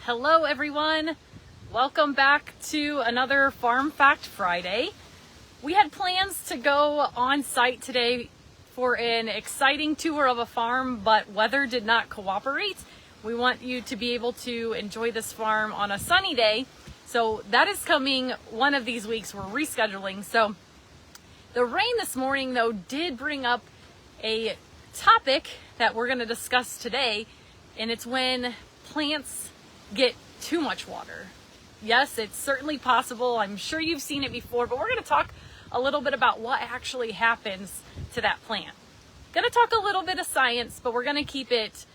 Hello everyone, welcome back to another Farm Fact Friday. We had plans to go on site today for an exciting tour of a farm, but weather did not cooperate. We want you to be able to enjoy this farm on a sunny day, so that is coming one of these weeks. We're rescheduling. So the rain this morning though did bring up a topic that we're going to discuss today, and it's when plants get too much water. Yes, it's certainly possible. I'm sure you've seen it before, but we're going to talk a little bit about what actually happens to that plant. Going to talk a little bit of science, but we're going to keep it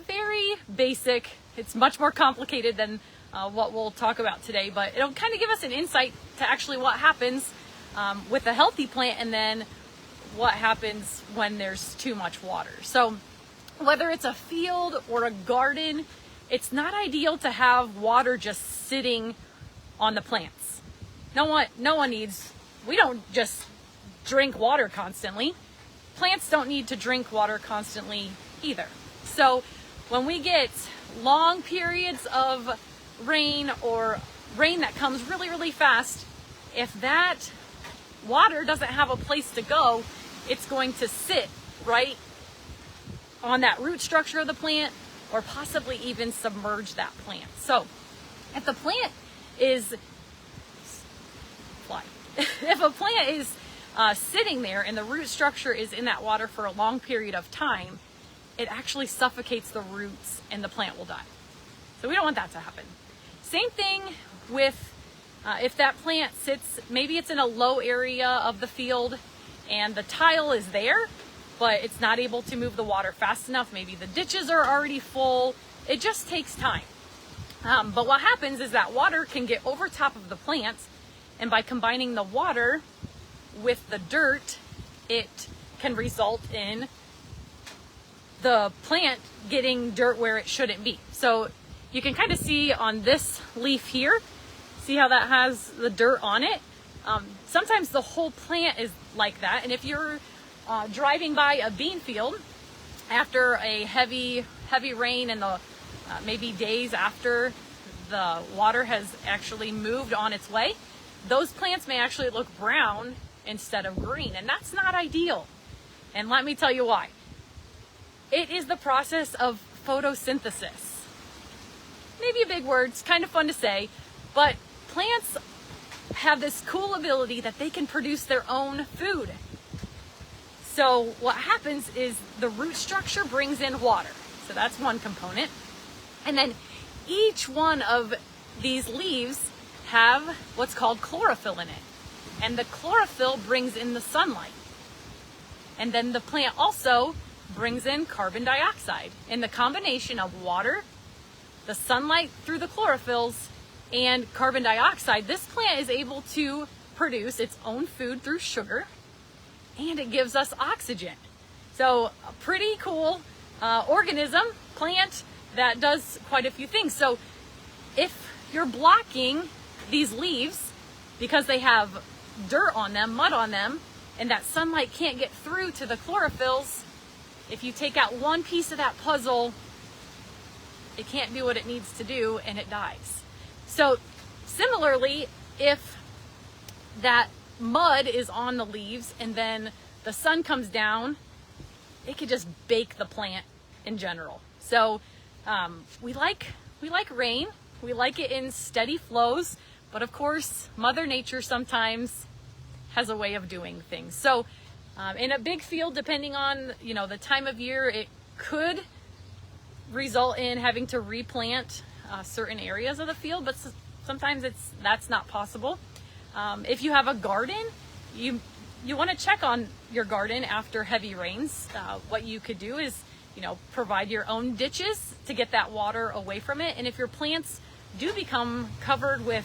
very basic. It's much more complicated than what we'll talk about today, but it'll kind of give us an insight to actually what happens with a healthy plant, and then what happens when there's too much water. So whether it's a field or a garden, it's not ideal to have water just sitting on the plants. We don't just drink water constantly. Plants don't need to drink water constantly either. So when we get long periods of rain, or rain that comes really, really fast, if that water doesn't have a place to go, it's going to sit right on that root structure of the plant, or possibly even submerge that plant. So if the plant is sitting there and the root structure is in that water for a long period of time, it actually suffocates the roots and the plant will die. So we don't want that to happen. Same thing with if that plant sits, maybe it's in a low area of the field and the tile is there, but it's not able to move the water fast enough. Maybe the ditches are already full. It just takes time. But what happens is that water can get over top of the plant, and by combining the water with the dirt, it can result in the plant getting dirt where it shouldn't be. So you can kind of see on this leaf here, see how that has the dirt on it? Sometimes the whole plant is like that, and if you're driving by a bean field after a heavy rain and the maybe days after the water has actually moved on its way, those plants may actually look brown instead of green, and that's not ideal. And let me tell you why. It is the process of photosynthesis. Maybe a big word, it's kind of fun to say, but plants have this cool ability that they can produce their own food. So what happens is the root structure brings in water. So that's one component. And then each one of these leaves have what's called chlorophyll in it. And the chlorophyll brings in the sunlight. And then the plant also brings in carbon dioxide. And the combination of water, the sunlight through the chlorophylls, and carbon dioxide, this plant is able to produce its own food through sugar, and it gives us oxygen. So a pretty cool plant that does quite a few things. So if you're blocking these leaves because they have dirt on them, mud on them, and that sunlight can't get through to the chlorophylls, if you take out one piece of that puzzle, it can't do what it needs to do and it dies. So similarly, if that mud is on the leaves and then the sun comes down, it could just bake the plant in general. So we like rain. We like it in steady flows, but of course Mother Nature sometimes has a way of doing things. So in a big field, depending on the time of year, it could result in having to replant certain areas of the field, but sometimes that's not possible. If you have a garden, you want to check on your garden after heavy rains. What you could do is, provide your own ditches to get that water away from it. And if your plants do become covered with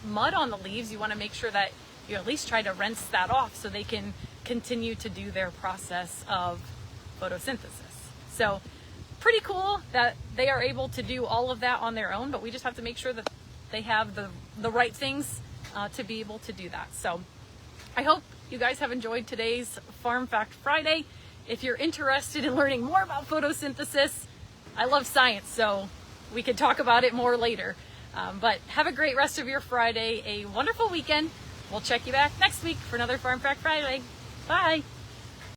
mud on the leaves, you want to make sure that you at least try to rinse that off so they can continue to do their process of photosynthesis. So pretty cool that they are able to do all of that on their own, but we just have to make sure that they have the right things to be able to do that. So I hope you guys have enjoyed today's Farm Fact Friday. If you're interested in learning more about photosynthesis, I love science, so we could talk about it more later. But have a great rest of your Friday, a wonderful weekend. We'll check you back next week for another Farm Fact Friday. Bye.